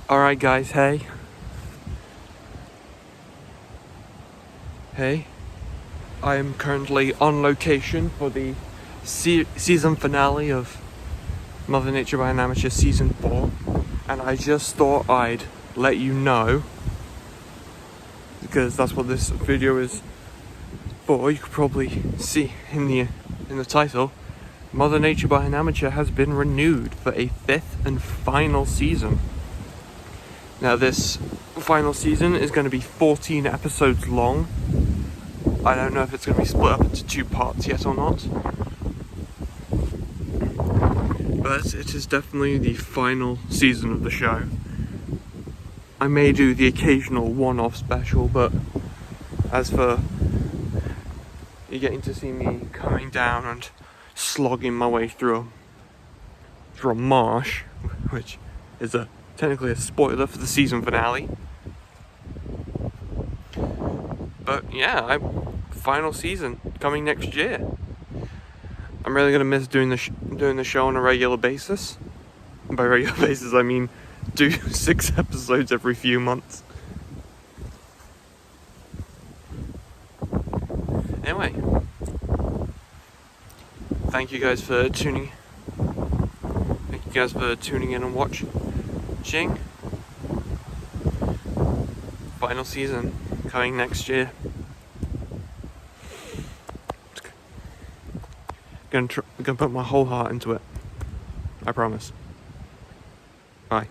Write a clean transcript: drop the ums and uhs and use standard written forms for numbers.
Alright guys, hey. I am currently on location for the season finale of Mother Nature by an Amateur Season 4. And I just thought I'd let you know, because that's what this video is for. You could probably see in the title, Mother Nature by an Amateur has been renewed for a 5th and final season. Now this final season is going to be 14 episodes long. I don't know if it's going to be split up into 2 parts yet or not, but it is definitely the final season of the show. I may do the occasional one-off special, but as for you getting to see me coming down and slogging my way through a marsh, which is technically a spoiler for the season finale. But yeah, final season coming next year. I'm really gonna miss doing the show on a regular basis. And by regular basis, I mean do 6 episodes every few months. Anyway, thank you guys for tuning in and watching. Final season coming next year. I'm gonna put my whole heart into it. I promise. Bye.